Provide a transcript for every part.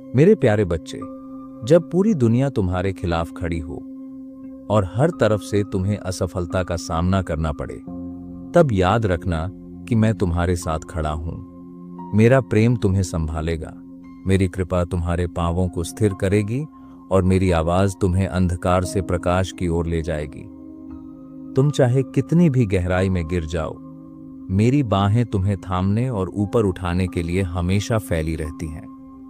मेरे प्यारे बच्चे, जब पूरी दुनिया तुम्हारे खिलाफ खड़ी हो और हर तरफ से तुम्हें असफलता का सामना करना पड़े, तब याद रखना कि मैं तुम्हारे साथ खड़ा हूं। मेरा प्रेम तुम्हें संभालेगा, मेरी कृपा तुम्हारे पांवों को स्थिर करेगी और मेरी आवाज तुम्हें अंधकार से प्रकाश की ओर ले जाएगी। तुम चाहे कितनी भी गहराई में गिर जाओ, मेरी बाहें तुम्हें थामने और ऊपर उठाने के लिए हमेशा फैली रहती हैं।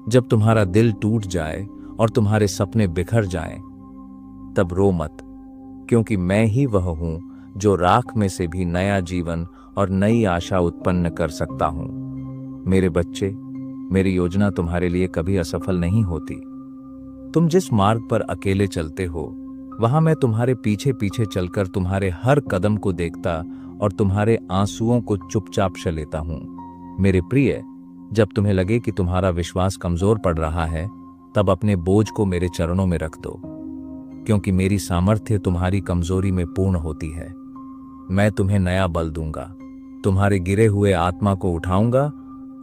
जब तुम्हारा दिल टूट जाए और तुम्हारे सपने बिखर जाएं, तब रो मत, क्योंकि मैं ही वह हूं जो राख में से भी नया जीवन और नई आशा उत्पन्न कर सकता हूं। मेरे बच्चे, मेरी योजना तुम्हारे लिए कभी असफल नहीं होती। तुम जिस मार्ग पर अकेले चलते हो, वहां मैं तुम्हारे पीछे पीछे चलकर तुम्हारे हर कदम को देखता और तुम्हारे आंसुओं को चुपचाप से लेता हूं। मेरे प्रिय, जब तुम्हें लगे कि तुम्हारा विश्वास कमजोर पड़ रहा है, तब अपने बोझ को मेरे चरणों में रख दो, क्योंकि मेरी सामर्थ्य तुम्हारी कमजोरी में पूर्ण होती है। मैं तुम्हें नया बल दूंगा, तुम्हारे गिरे हुए आत्मा को उठाऊंगा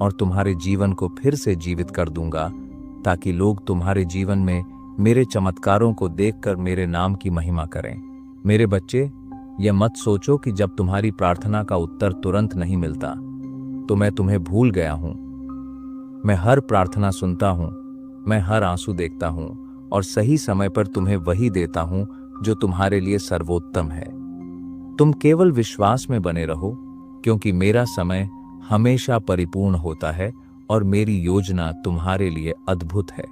और तुम्हारे जीवन को फिर से जीवित कर दूंगा, ताकि लोग तुम्हारे जीवन में मेरे चमत्कारों को देखकर मेरे नाम की महिमा करें। मेरे बच्चे, यह मत सोचो कि जब तुम्हारी प्रार्थना का उत्तर तुरंत नहीं मिलता तो मैं तुम्हें भूल गया हूं। मैं हर प्रार्थना सुनता हूं, मैं हर आंसू देखता हूं और सही समय पर तुम्हें वही देता हूं जो तुम्हारे लिए सर्वोत्तम है। तुम केवल विश्वास में बने रहो, क्योंकि मेरा समय हमेशा परिपूर्ण होता है और मेरी योजना तुम्हारे लिए अद्भुत है।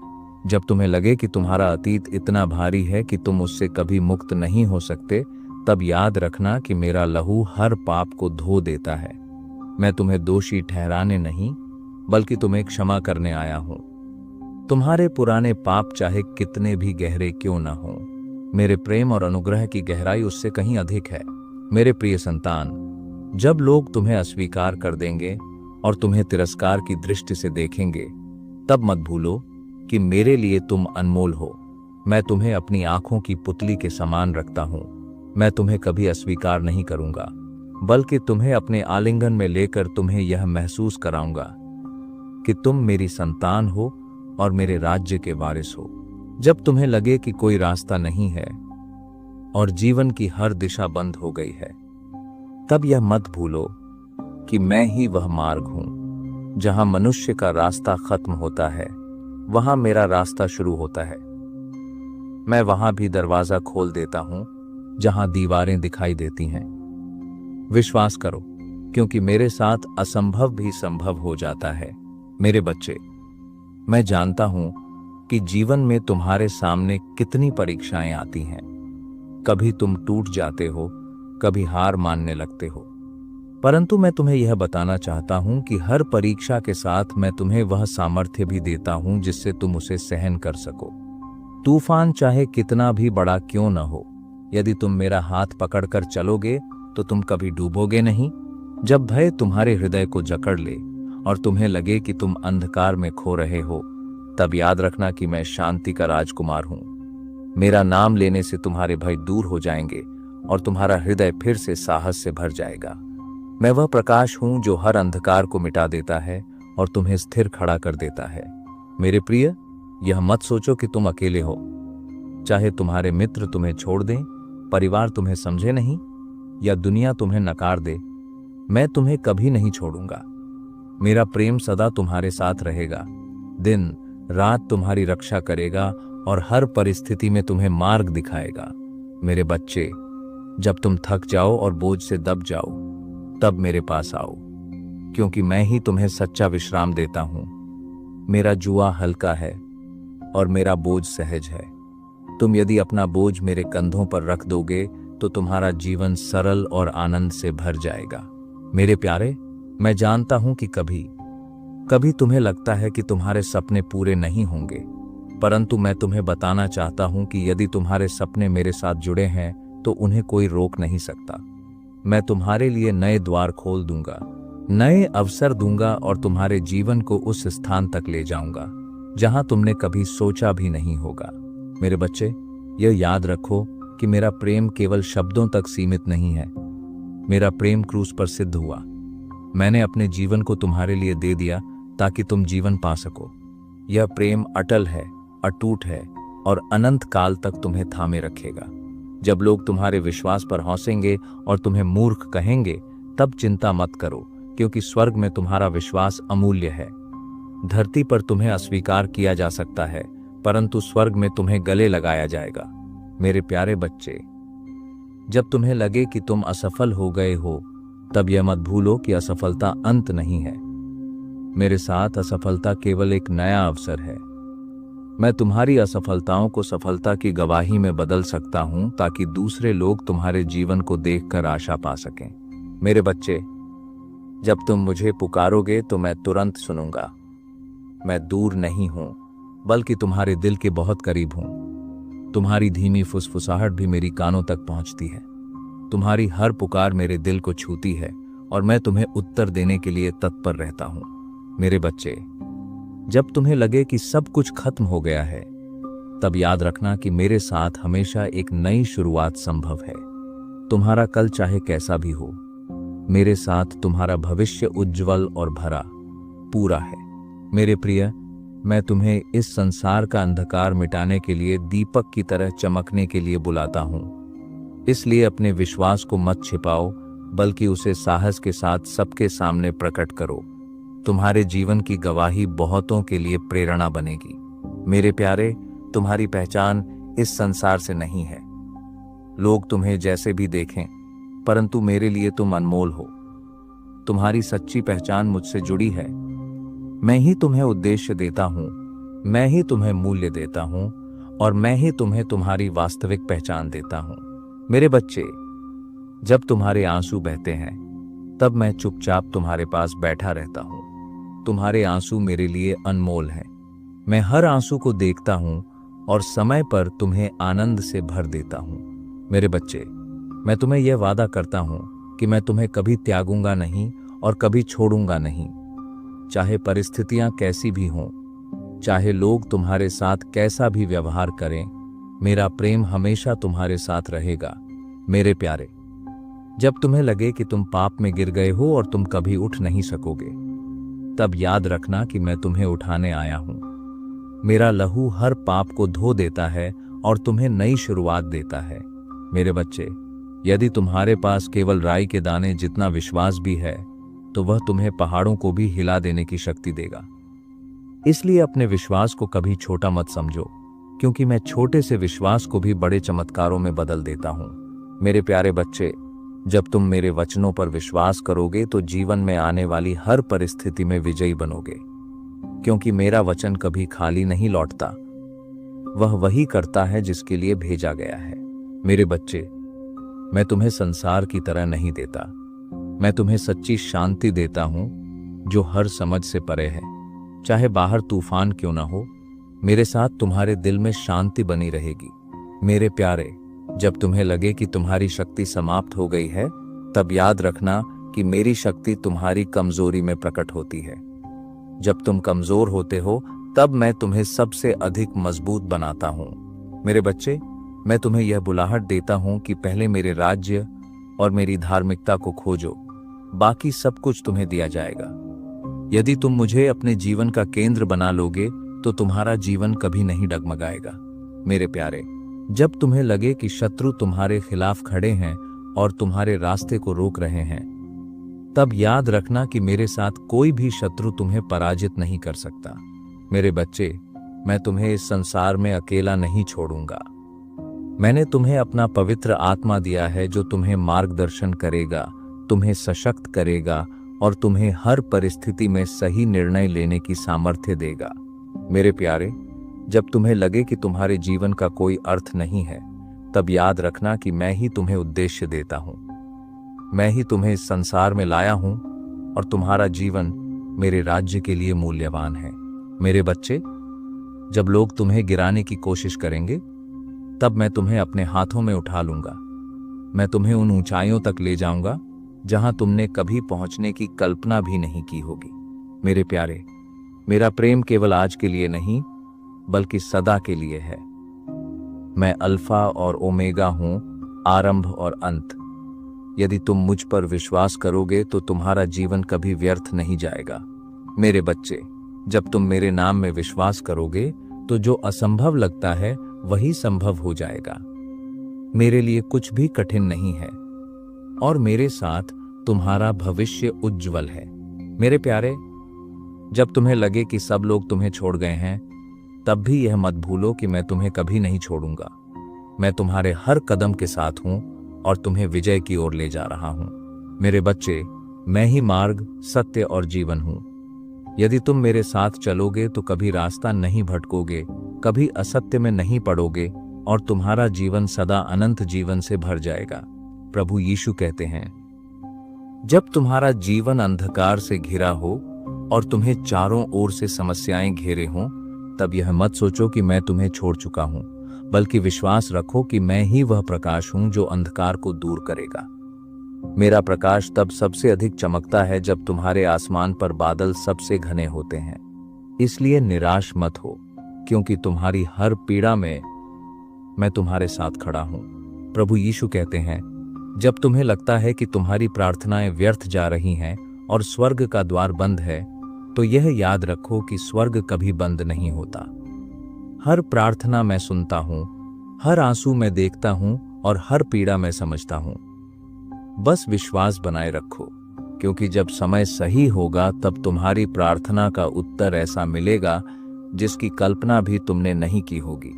जब तुम्हें लगे कि तुम्हारा अतीत इतना भारी है कि तुम उससे कभी मुक्त नहीं हो सकते, तब याद रखना कि मेरा लहू हर पाप को धो देता है। मैं तुम्हें दोषी ठहराने नहीं, बल्कि तुम्हें क्षमा करने आया हूं। तुम्हारे पुराने पाप चाहे कितने भी गहरे क्यों न हों, मेरे प्रेम और अनुग्रह की गहराई उससे कहीं अधिक है। मेरे प्रिय संतान, जब लोग तुम्हें अस्वीकार कर देंगे और तुम्हें तिरस्कार की दृष्टि से देखेंगे, तब मत भूलो कि मेरे लिए तुम अनमोल हो। मैं तुम्हें अपनी आंखों की पुतली के समान रखता हूं। मैं तुम्हें कभी अस्वीकार नहीं करूंगा, बल्कि तुम्हें अपने आलिंगन में लेकर तुम्हें यह महसूस कराऊंगा कि तुम मेरी संतान हो और मेरे राज्य के वारिस हो। जब तुम्हें लगे कि कोई रास्ता नहीं है और जीवन की हर दिशा बंद हो गई है, तब यह मत भूलो कि मैं ही वह मार्ग हूं। जहां मनुष्य का रास्ता खत्म होता है, वहां मेरा रास्ता शुरू होता है। मैं वहां भी दरवाजा खोल देता हूं जहां दीवारें दिखाई देती हैं। विश्वास करो, क्योंकि मेरे साथ असंभव भी संभव हो जाता है। मेरे बच्चे, मैं जानता हूं कि जीवन में तुम्हारे सामने कितनी परीक्षाएं आती हैं। कभी तुम टूट जाते हो, कभी हार मानने लगते हो, परंतु मैं तुम्हें यह बताना चाहता हूं कि हर परीक्षा के साथ मैं तुम्हें वह सामर्थ्य भी देता हूं जिससे तुम उसे सहन कर सको। तूफान चाहे कितना भी बड़ा क्यों न हो, यदि तुम मेरा हाथ पकड़कर चलोगे तो तुम कभी डूबोगे नहीं। जब भय तुम्हारे हृदय को जकड़ ले और तुम्हें लगे कि तुम अंधकार में खो रहे हो, तब याद रखना कि मैं शांति का राजकुमार हूं। मेरा नाम लेने से तुम्हारे भय दूर हो जाएंगे और तुम्हारा हृदय फिर से साहस से भर जाएगा। मैं वह प्रकाश हूं जो हर अंधकार को मिटा देता है और तुम्हें स्थिर खड़ा कर देता है। मेरे प्रिय, यह मत सोचो कि तुम अकेले हो। चाहे तुम्हारे मित्र तुम्हें छोड़ दें, परिवार तुम्हें समझे नहीं या दुनिया तुम्हें नकार दे, मैं तुम्हें कभी नहीं छोड़ूंगा। मेरा प्रेम सदा तुम्हारे साथ रहेगा, दिन रात तुम्हारी रक्षा करेगा और हर परिस्थिति में तुम्हें मार्ग दिखाएगा। मेरे बच्चे, जब तुम थक जाओ और बोझ से दब जाओ, तब मेरे पास आओ, क्योंकि मैं ही तुम्हें सच्चा विश्राम देता हूं। मेरा जुआ हल्का है और मेरा बोझ सहज है। तुम यदि अपना बोझ मेरे कंधों पर रख दोगे तो तुम्हारा जीवन सरल और आनंद से भर जाएगा। मेरे प्यारे, मैं जानता हूं कि कभी कभी तुम्हें लगता है कि तुम्हारे सपने पूरे नहीं होंगे, परंतु मैं तुम्हें बताना चाहता हूं कि यदि तुम्हारे सपने मेरे साथ जुड़े हैं तो उन्हें कोई रोक नहीं सकता। मैं तुम्हारे लिए नए द्वार खोल दूंगा, नए अवसर दूंगा और तुम्हारे जीवन को उस स्थान तक ले जाऊंगा जहां तुमने कभी सोचा भी नहीं होगा। मेरे बच्चे, यह याद रखो कि मेरा प्रेम केवल शब्दों तक सीमित नहीं है। मेरा प्रेम क्रूस पर सिद्ध हुआ। मैंने अपने जीवन को तुम्हारे लिए दे दिया ताकि तुम जीवन पा सको। यह प्रेम अटल है, अटूट है और अनंत काल तक तुम्हें थामे रखेगा। जब लोग तुम्हारे विश्वास पर हंसेंगे और तुम्हें मूर्ख कहेंगे, तब चिंता मत करो, क्योंकि स्वर्ग में तुम्हारा विश्वास अमूल्य है। धरती पर तुम्हें अस्वीकार किया जा सकता है, परंतु स्वर्ग में तुम्हें गले लगाया जाएगा। मेरे प्यारे बच्चे, जब तुम्हें लगे कि तुम असफल हो गए हो, तब यह मत भूलो कि असफलता अंत नहीं है। मेरे साथ असफलता केवल एक नया अवसर है। मैं तुम्हारी असफलताओं को सफलता की गवाही में बदल सकता हूं, ताकि दूसरे लोग तुम्हारे जीवन को देखकर आशा पा सकें। मेरे बच्चे, जब तुम मुझे पुकारोगे तो मैं तुरंत सुनूंगा। मैं दूर नहीं हूं, बल्कि तुम्हारे दिल के बहुत करीब हूं। तुम्हारी धीमी फुसफुसाहट भी मेरी कानों तक पहुंचती है। तुम्हारी हर पुकार मेरे दिल को छूती है और मैं तुम्हें उत्तर देने के लिए तत्पर रहता हूं। मेरे बच्चे, जब तुम्हें लगे कि सब कुछ खत्म हो गया है, तब याद रखना कि मेरे साथ हमेशा एक नई शुरुआत संभव है। तुम्हारा कल चाहे कैसा भी हो, मेरे साथ तुम्हारा भविष्य उज्जवल और भरा पूरा है। मेरे प्रिय, मैं तुम्हें इस संसार का अंधकार मिटाने के लिए दीपक की तरह चमकने के लिए बुलाता हूं। इसलिए अपने विश्वास को मत छिपाओ, बल्कि उसे साहस के साथ सबके सामने प्रकट करो। तुम्हारे जीवन की गवाही बहुतों के लिए प्रेरणा बनेगी। मेरे प्यारे, तुम्हारी पहचान इस संसार से नहीं है। लोग तुम्हें जैसे भी देखें, परंतु मेरे लिए तुम अनमोल हो। तुम्हारी सच्ची पहचान मुझसे जुड़ी है। मैं ही तुम्हें उद्देश्य देता हूं, मैं ही तुम्हें मूल्य देता हूं और मैं ही तुम्हें तुम्हारी वास्तविक पहचान देता हूं। मेरे बच्चे, जब तुम्हारे आंसू बहते हैं, तब मैं चुपचाप तुम्हारे पास बैठा रहता हूं। तुम्हारे आंसू मेरे लिए अनमोल हैं। मैं हर आंसू को देखता हूं और समय पर तुम्हें आनंद से भर देता हूं। मेरे बच्चे, मैं तुम्हें यह वादा करता हूं कि मैं तुम्हें कभी त्यागूंगा नहीं और कभी छोड़ूंगा नहीं। चाहे परिस्थितियां कैसी भी हों, चाहे लोग तुम्हारे साथ कैसा भी व्यवहार करें, मेरा प्रेम हमेशा तुम्हारे साथ रहेगा। मेरे प्यारे, जब तुम्हें लगे कि तुम पाप में गिर गए हो और तुम कभी उठ नहीं सकोगे, तब याद रखना कि मैं तुम्हें उठाने आया हूं। मेरा लहू हर पाप को धो देता है और तुम्हें नई शुरुआत देता है। मेरे बच्चे, यदि तुम्हारे पास केवल राई के दाने जितना विश्वास भी है, तो वह तुम्हें पहाड़ों को भी हिला देने की शक्ति देगा। इसलिए अपने विश्वास को कभी छोटा मत समझो, क्योंकि मैं छोटे से विश्वास को भी बड़े चमत्कारों में बदल देता हूं। मेरे प्यारे बच्चे, जब तुम मेरे वचनों पर विश्वास करोगे तो जीवन में आने वाली हर परिस्थिति में विजयी बनोगे, क्योंकि मेरा वचन कभी खाली नहीं लौटता। वह वही करता है जिसके लिए भेजा गया है। मेरे बच्चे, मैं तुम्हें संसार की तरह नहीं देता। मैं तुम्हें सच्ची शांति देता हूं, जो हर समझ से परे है। चाहे बाहर तूफान क्यों ना हो, मेरे साथ तुम्हारे दिल में शांति बनी रहेगी। मेरे प्यारे, जब तुम्हें लगे कि तुम्हारी शक्ति समाप्त हो गई है, तब याद रखना कि मेरी शक्ति तुम्हारी कमजोरी में प्रकट होती है। जब तुम कमजोर होते हो, तब मैं तुम्हें सबसे अधिक मजबूत बनाता हूं। मेरे बच्चे, मैं तुम्हें यह बुलाहट देता हूं कि पहले मेरे राज्य और मेरी धार्मिकता को खोजो, बाकी सब कुछ तुम्हें दिया जाएगा। यदि तुम मुझे अपने जीवन का केंद्र बना लोगे, तो तुम्हारा जीवन कभी नहीं डगमगाएगा। मेरे प्यारे, जब तुम्हें लगे कि शत्रु तुम्हारे खिलाफ खड़े हैं और तुम्हारे रास्ते को रोक रहे हैं, तब याद रखना कि मेरे साथ कोई भी शत्रु तुम्हें पराजित नहीं कर सकता। मेरे बच्चे, मैं तुम्हें इस संसार में अकेला नहीं छोड़ूंगा। मैंने तुम्हें अपना पवित्र आत्मा दिया है, जो तुम्हें मार्गदर्शन करेगा, तुम्हें सशक्त करेगा और तुम्हें हर परिस्थिति में सही निर्णय लेने की सामर्थ्य देगा। मेरे प्यारे, जब तुम्हें लगे कि तुम्हारे जीवन का कोई अर्थ नहीं है, तब याद रखना कि मैं ही तुम्हें उद्देश्य देता हूं। मैं ही तुम्हें इस संसार में लाया हूं और तुम्हारा जीवन मेरे राज्य के लिए मूल्यवान है। मेरे बच्चे, जब लोग तुम्हें गिराने की कोशिश करेंगे, तब मैं तुम्हें अपने हाथों में उठा लूंगा। मैं तुम्हें उन ऊंचाइयों तक ले जाऊंगा जहां तुमने कभी पहुंचने की कल्पना भी नहीं की होगी। मेरे प्यारे, मेरा प्रेम केवल आज के लिए नहीं, बल्कि सदा के लिए है। मैं अल्फा और ओमेगा हूं, आरंभ और अंत। यदि तुम मुझ पर विश्वास करोगे तो तुम्हारा जीवन कभी व्यर्थ नहीं जाएगा। मेरे बच्चे, जब तुम मेरे नाम में विश्वास करोगे तो जो असंभव लगता है वही संभव हो जाएगा। मेरे लिए कुछ भी कठिन नहीं है और मेरे साथ तुम्हारा भविष्य उज्जवल है। मेरे प्यारे, जब तुम्हें लगे कि सब लोग तुम्हें छोड़ गए हैं, तब भी यह मत भूलो कि मैं तुम्हें कभी नहीं छोड़ूंगा। मैं तुम्हारे हर कदम के साथ हूं और तुम्हें विजय की ओर ले जा रहा हूं। मेरे बच्चे, मैं ही मार्ग, सत्य और जीवन हूं। यदि तुम मेरे साथ चलोगे तो कभी रास्ता नहीं भटकोगे, कभी असत्य में नहीं पड़ोगे और तुम्हारा जीवन सदा अनंत जीवन से भर जाएगा। प्रभु यीशु कहते हैं, जब तुम्हारा जीवन अंधकार से घिरा हो और तुम्हें चारों ओर से समस्याएं घेरे हों, तब यह मत सोचो कि मैं तुम्हें छोड़ चुका हूं, बल्कि विश्वास रखो कि मैं ही वह प्रकाश हूं जो अंधकार को दूर करेगा। मेरा प्रकाश तब सबसे अधिक चमकता है जब तुम्हारे आसमान पर बादल सबसे घने होते हैं। इसलिए निराश मत हो, क्योंकि तुम्हारी हर पीड़ा में मैं तुम्हारे साथ खड़ा हूं। प्रभु यीशु कहते हैं, जब तुम्हें लगता है कि तुम्हारी प्रार्थनाएं व्यर्थ जा रही हैं और स्वर्ग का द्वार बंद है, तो यह याद रखो कि स्वर्ग कभी बंद नहीं होता। हर प्रार्थना मैं सुनता हूं, हर आंसू मैं देखता हूं और हर पीड़ा मैं समझता हूं। बस विश्वास बनाए रखो, क्योंकि जब समय सही होगा तब तुम्हारी प्रार्थना का उत्तर ऐसा मिलेगा जिसकी कल्पना भी तुमने नहीं की होगी।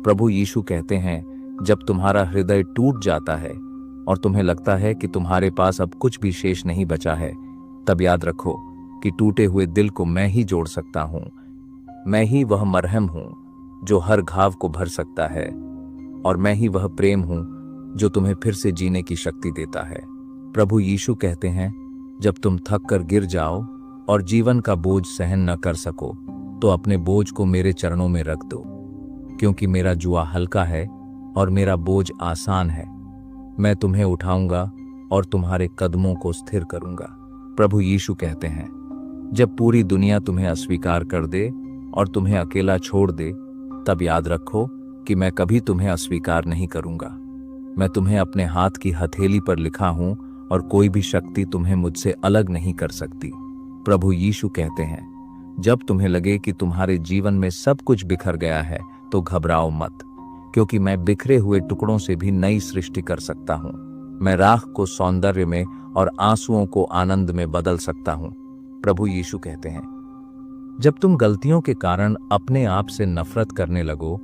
प्रभु यीशु कहते हैं, जब तुम्हारा हृदय टूट जाता है और तुम्हें लगता है कि तुम्हारे पास अब कुछ भी शेष नहीं बचा है, तब याद रखो कि टूटे हुए दिल को मैं ही जोड़ सकता हूं। मैं ही वह मरहम हूं जो हर घाव को भर सकता है, और मैं ही वह प्रेम हूं जो तुम्हें फिर से जीने की शक्ति देता है। प्रभु यीशु कहते हैं, जब तुम थक कर गिर जाओ और जीवन का बोझ सहन न कर सको, तो अपने बोझ को मेरे चरणों में रख दो, क्योंकि मेरा जुआ हल्का है और मेरा बोझ आसान है। मैं तुम्हें उठाऊंगा और तुम्हारे कदमों को स्थिर करूंगा। प्रभु यीशु कहते हैं, जब पूरी दुनिया तुम्हें अस्वीकार कर दे और तुम्हें अकेला छोड़ दे, तब याद रखो कि मैं कभी तुम्हें अस्वीकार नहीं करूंगा। मैं तुम्हें अपने हाथ की हथेली पर लिखा हूं और कोई भी शक्ति तुम्हें मुझसे अलग नहीं कर सकती। प्रभु यीशु कहते हैं, जब तुम्हें लगे कि तुम्हारे जीवन में सब कुछ बिखर गया है, तो घबराओ मत, क्योंकि मैं बिखरे हुए टुकड़ों से भी नई सृष्टि कर सकता हूं। मैं राख को सौंदर्य में और आंसुओं को आनंद में बदल सकता हूं। प्रभु यीशु कहते हैं, जब तुम गलतियों के कारण अपने आप से नफरत करने लगो